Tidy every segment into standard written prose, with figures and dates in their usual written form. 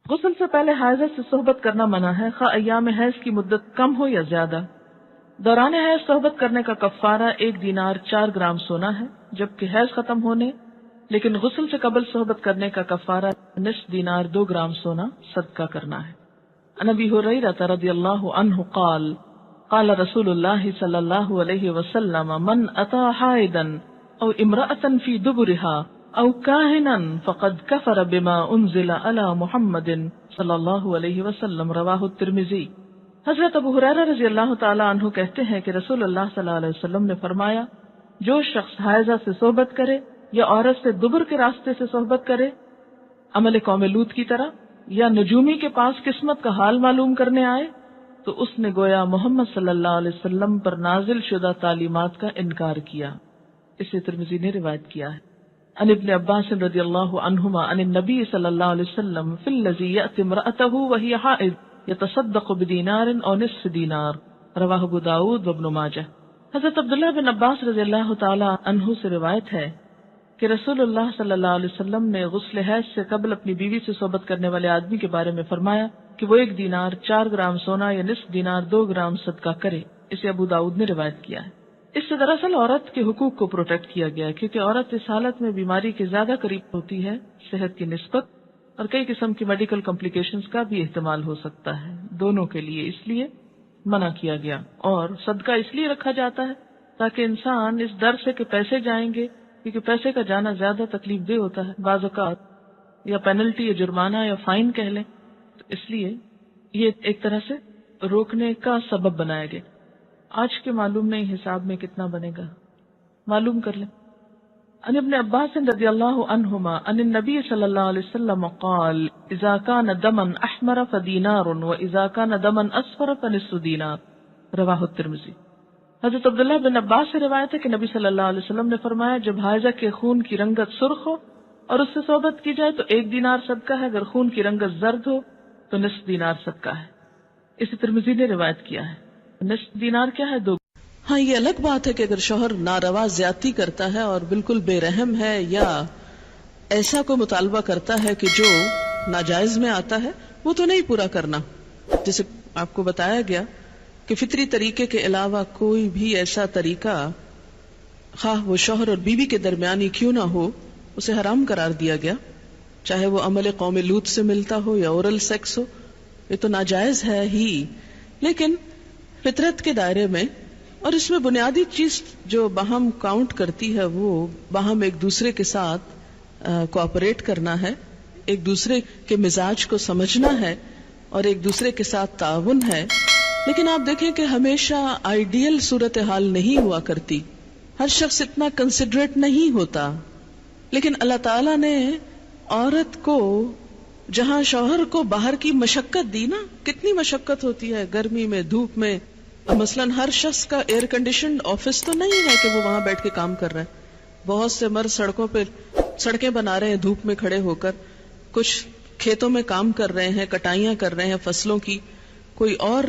غسل سے پہلے حائضہ سے صحبت کرنا منع ہے، خواہ ایام حیض کی مدت کم ہو یا زیادہ۔ دوران حیض صحبت کرنے کا کفارہ 1 دینار 4 گرام سونا ہے، جبکہ حیض ختم ہونے لیکن غسل سے قبل صحبت کرنے کا کفارہ نصف دینار 2 گرام سونا صدقہ کرنا ہے۔ عن ابی ہریرہ رضی اللہ عنہ قال قال رسول اللہ صلی اللہ علیہ وسلم من اتی حائضا او امرأة فی دبرها او کاہنا فقد کفر بما انزل علی محمد صلی اللہ علیہ وسلم، رواہ الترمذی۔ حضرت ابو ہریرہ رضی اللہ تعالی عنہ کہتے ہیں کہ رسول اللہ صلی اللہ علیہ وسلم نے فرمایا، جو شخص حائضہ سے صحبت کرے یا عورت سے دبر کے راستے سے صحبت کرے، عمل قوم لوط کی طرح، یا نجومی کے پاس قسمت کا حال معلوم کرنے آئے، تو اس نے گویا محمد صلی اللہ علیہ وسلم پر نازل شدہ تعلیمات کا انکار کیا۔ اسے ترمذی نے روایت کیا ہے۔ عن ابن عباس رضی اللہ عنہما عن النبی صلی اللہ علیہ وسلم فی الذی یأتی امرأته وہی حائض یتصدق بدینار او نصف دینار، رواہ ابو داؤد و ابن ماجہ۔ حضرت عبداللہ بن عباس رضی اللہ تعالی عنہ سے روایت ہے کہ رسول اللہ صلی اللہ علیہ وسلم نے غسل حیض سے قبل اپنی بیوی سے صحبت کرنے والے آدمی کے بارے میں فرمایا کہ وہ 1 دینار 4 گرام سونا یا نصف دینار 2 گرام صدقہ کرے۔ اسے ابو داؤد نے روایت کیا ہے۔ اس سے دراصل عورت کے حقوق کو پروٹیکٹ کیا گیا ہے، کیونکہ عورت اس حالت میں بیماری کے زیادہ قریب ہوتی ہے صحت کی نسبت، اور کئی قسم کی میڈیکل کمپلیکیشنز کا بھی احتمال ہو سکتا ہے دونوں کے لیے، اس لیے منع کیا گیا۔ اور صدقہ اس لیے رکھا جاتا ہے تاکہ انسان اس ڈر سے کہ پیسے جائیں گے، کیونکہ پیسے کا جانا زیادہ تکلیف دہ ہوتا ہے بعض اوقات، یا پینلٹی یا جرمانہ یا فائن کہہ لیں، تو اس لیے یہ ایک طرح سے روکنے کا سبب بنایا گیا۔ آج کے معلوم نہیں حساب میں کتنا بنے گا، معلوم کر لیں۔ عن ابن عباس رضی اللہ عنہما عن النبی صلی اللہ علیہ وسلم قال اذا كان دما احمر فدینار واذا كان دما اصفر فنصف دینار، رواہ الترمذی۔ حضرت عبداللہ بن عباس سے روایت ہے کہ نبی صلی اللہ علیہ وسلم نے فرمایا، جب حائضہ کے خون کی رنگت سرخ ہو اور اس سے صحبت کی جائے تو 1 دینار صدقہ ہے، اگر خون کی رنگت زرد ہو تو نصف دینار صدقہ ہے۔ اسے ترمذی نے روایت کیا ہے۔ نصف دینار کیا ہے؟ 2۔ ہاں، یہ الگ بات ہے کہ اگر شوہر ناروا زیادتی کرتا ہے اور بالکل بے رحم ہے، یا ایسا کوئی مطالبہ کرتا ہے کہ جو ناجائز میں آتا ہے، وہ تو نہیں پورا کرنا۔ جیسے آپ کو بتایا گیا کہ فطری طریقے کے علاوہ کوئی بھی ایسا طریقہ، خواہ وہ شوہر اور بیوی کے درمیان ہی کیوں نہ ہو، اسے حرام قرار دیا گیا، چاہے وہ عمل قوم لوط سے ملتا ہو یا اورل سیکس ہو، یہ تو ناجائز ہے ہی، لیکن فطرت کے دائرے میں۔ اور اس میں بنیادی چیز جو باہم کاؤنٹ کرتی ہے وہ باہم ایک دوسرے کے ساتھ کوآپریٹ کرنا ہے، ایک دوسرے کے مزاج کو سمجھنا ہے، اور ایک دوسرے کے ساتھ تعاون ہے۔ لیکن آپ دیکھیں کہ ہمیشہ آئیڈیل صورتحال نہیں ہوا کرتی، ہر شخص اتنا کنسیڈریٹ نہیں ہوتا۔ لیکن اللہ تعالیٰ نے عورت کو جہاں شوہر کو باہر کی مشقت دی نا، کتنی مشقت ہوتی ہے گرمی میں، دھوپ میں۔ مثلاً ہر شخص کا ایئر کنڈیشنڈ آفس تو نہیں ہے کہ وہ وہاں بیٹھ کے کام کر رہے ہیں۔ بہت سے مرد سڑکوں پہ سڑکیں بنا رہے ہیں دھوپ میں کھڑے ہو کر، کچھ کھیتوں میں کام کر رہے ہیں، کٹائیاں کر رہے ہیں فصلوں کی، کوئی اور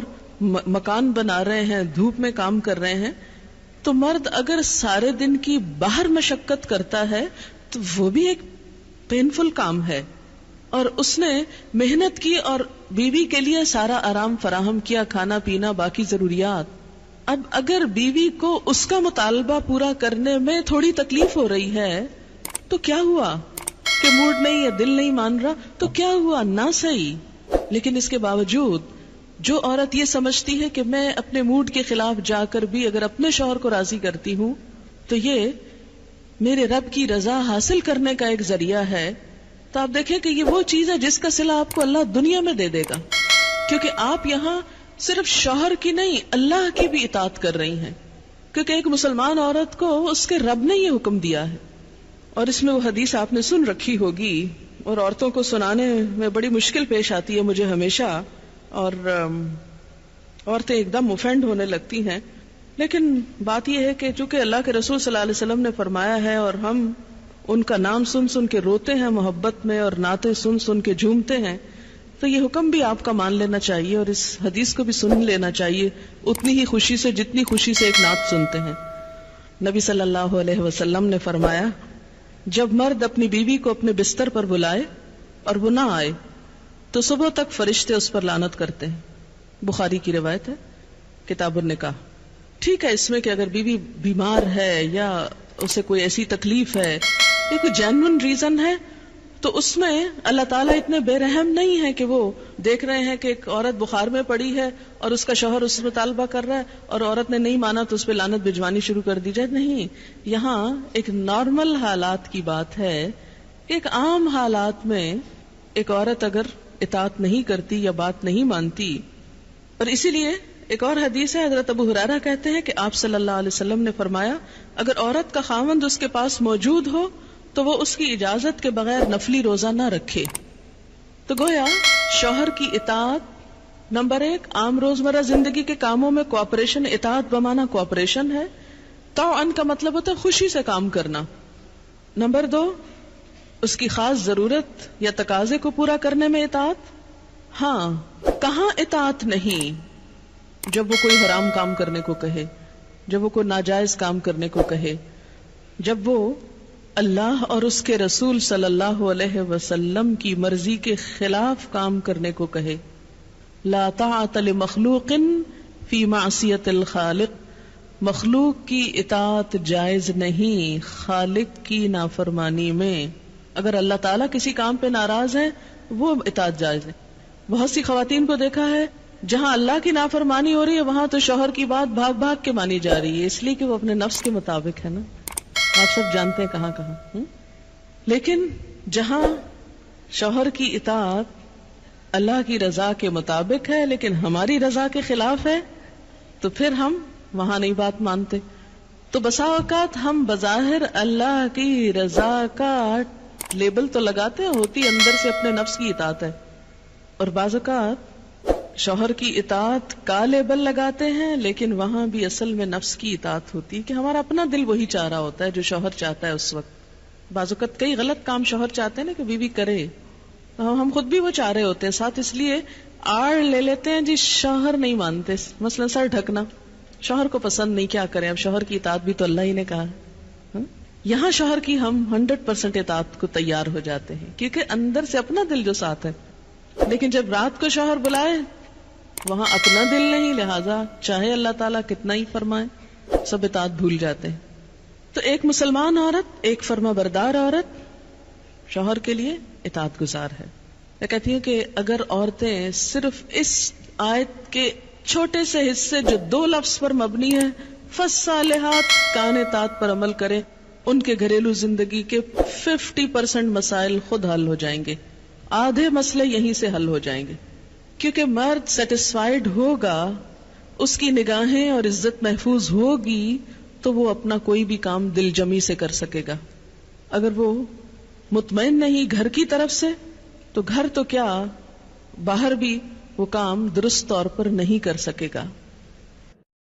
مکان بنا رہے ہیں، دھوپ میں کام کر رہے ہیں۔ تو مرد اگر سارے دن کی باہر مشقت کرتا ہے تو وہ بھی ایک پینفل کام ہے، اور اس نے محنت کی اور بیوی کے لیے سارا آرام فراہم کیا، کھانا پینا باقی ضروریات۔ اب اگر بیوی کو اس کا مطالبہ پورا کرنے میں تھوڑی تکلیف ہو رہی ہے تو کیا ہوا کہ موڈ نہیں یا دل نہیں مان رہا تو کیا ہوا، نہ صحیح۔ لیکن اس کے باوجود جو عورت یہ سمجھتی ہے کہ میں اپنے موڈ کے خلاف جا کر بھی اگر اپنے شوہر کو راضی کرتی ہوں تو یہ میرے رب کی رضا حاصل کرنے کا ایک ذریعہ ہے، تو آپ دیکھیں کہ یہ وہ چیز ہے جس کا صلہ آپ کو اللہ دنیا میں دے دے گا، کیونکہ آپ یہاں صرف شوہر کی نہیں اللہ کی بھی اطاعت کر رہی ہیں، کیونکہ ایک مسلمان عورت کو اس کے رب نے یہ حکم دیا ہے۔ اور اس میں وہ حدیث آپ نے سن رکھی ہوگی، اور عورتوں کو سنانے میں بڑی مشکل پیش آتی ہے مجھے ہمیشہ، اور عورتیں ایک دم اوفینڈ ہونے لگتی ہیں، لیکن بات یہ ہے کہ چونکہ اللہ کے رسول صلی اللہ علیہ وسلم نے فرمایا ہے اور ہم ان کا نام سن سن کے روتے ہیں محبت میں اور نعتیں سن سن کے جھومتے ہیں، تو یہ حکم بھی آپ کا مان لینا چاہیے اور اس حدیث کو بھی سن لینا چاہیے اتنی ہی خوشی سے جتنی خوشی سے ایک نعت سنتے ہیں۔ نبی صلی اللہ علیہ وسلم نے فرمایا، جب مرد اپنی بیوی کو اپنے بستر پر بلائے اور وہ نہ آئے تو صبح تک فرشتے اس پر لعنت کرتے ہیں. بخاری کی روایت ہے کتاب النکاح. ٹھیک ہے، اس میں کہ اگر بیوی بیمار ہے یا اسے کوئی ایسی تکلیف ہے یا کوئی جینوئن ریزن ہے تو اس میں اللہ تعالیٰ اتنے بے رحم نہیں ہے کہ وہ دیکھ رہے ہیں کہ ایک عورت بخار میں پڑی ہے اور اس کا شوہر اس سے مطالبہ کر رہا ہے اور عورت نے نہیں مانا تو اس پہ لعنت بھجوانی شروع کر دی جائے. نہیں، یہاں ایک نارمل حالات کی بات ہے. ایک عام حالات میں ایک عورت اگر اطاعت نہیں کرتی یا بات نہیں مانتی، اور اسی لیے ایک اور حدیث ہے، حضرت ابو ہریرہ کہتے ہیں کہ آپ صلی اللہ علیہ وسلم نے فرمایا اگر عورت کا خاوند اس کے پاس موجود ہو تو وہ اس کی اجازت کے بغیر نفلی روزہ نہ رکھے. تو گویا شوہر کی اطاعت نمبر 1 عام روزمرہ زندگی کے کاموں میں کوآپریشن. اطاعت بمانا کوآپریشن ہے. طوعاً کا مطلب ہوتا ہے خوشی سے کام کرنا. نمبر 2 اس کی خاص ضرورت یا تقاضے کو پورا کرنے میں اطاعت. ہاں، کہاں اطاعت نہیں؟ جب وہ کوئی حرام کام کرنے کو کہے، جب وہ کوئی ناجائز کام کرنے کو کہے، جب وہ اللہ اور اس کے رسول صلی اللہ علیہ وسلم کی مرضی کے خلاف کام کرنے کو کہے. لا طاعت لمخلوق فی معصیت الخالق. مخلوق کی اطاعت جائز نہیں خالق کی نافرمانی میں. اگر اللہ تعالیٰ کسی کام پہ ناراض ہے وہ اطاعت جائز ہے. بہت سی خواتین کو دیکھا ہے جہاں اللہ کی نافرمانی ہو رہی ہے وہاں تو شوہر کی بات بھاگ بھاگ کے مانی جا رہی ہے، اس لیے کہ وہ اپنے نفس کے مطابق ہے نا. آپ سب جانتے ہیں کہاں کہاں. لیکن جہاں شوہر کی اطاعت اللہ کی رضا کے مطابق ہے لیکن ہماری رضا کے خلاف ہے تو پھر ہم وہاں نہیں بات مانتے. تو بسا اوقات ہم بظاہر اللہ کی رضا کا لیبل تو لگاتے ہیں، ہوتی اندر سے اپنے نفس کی اطاعت ہے. اور بعض اوقات شوہر کی اطاعت کا لیبل لگاتے ہیں لیکن وہاں بھی اصل میں نفس کی اطاعت ہوتی ہے کہ ہمارا اپنا دل وہی چاہ رہا ہوتا ہے جو شوہر چاہتا ہے اس وقت. بعض اوقات کئی غلط کام شوہر چاہتے ہیں نا کہ بیوی کرے، ہم خود بھی وہ چاہ رہے ہوتے ہیں، ساتھ اس لیے آڑ لے لیتے ہیں جی شوہر نہیں مانتے. مثلا سر ڈھکنا شوہر کو پسند نہیں، کیا کریں، اب شوہر کی اطاعت بھی تو اللہ ہی نے کہا. یہاں شوہر کی ہم 100% اطاعت کو تیار ہو جاتے ہیں کیونکہ اندر سے اپنا دل جو ساتھ ہے. لیکن جب رات کو شوہر بلائے وہاں اپنا دل نہیں، لہذا چاہے اللہ تعالیٰ کتنا ہی فرمائے سب اطاعت بھول جاتے ہیں. تو ایک مسلمان عورت، ایک فرما بردار عورت شوہر کے لیے اطاعت گزار ہے. میں کہتی ہوں کہ اگر عورتیں صرف اس آیت کے چھوٹے سے حصے جو 2 لفظ پر مبنی ہے فالصالحات کان اطاعت پر عمل کریں، ان کے گھریلو زندگی کے 50% مسائل خود حل ہو جائیں گے. آدھے مسئلے یہیں سے حل ہو جائیں گے کیونکہ مرد سیٹسفائیڈ ہوگا، اس کی نگاہیں اور عزت محفوظ ہوگی تو وہ اپنا کوئی بھی کام دل جمی سے کر سکے گا. اگر وہ مطمئن نہیں گھر کی طرف سے تو گھر تو کیا باہر بھی وہ کام درست طور پر نہیں کر سکے گا.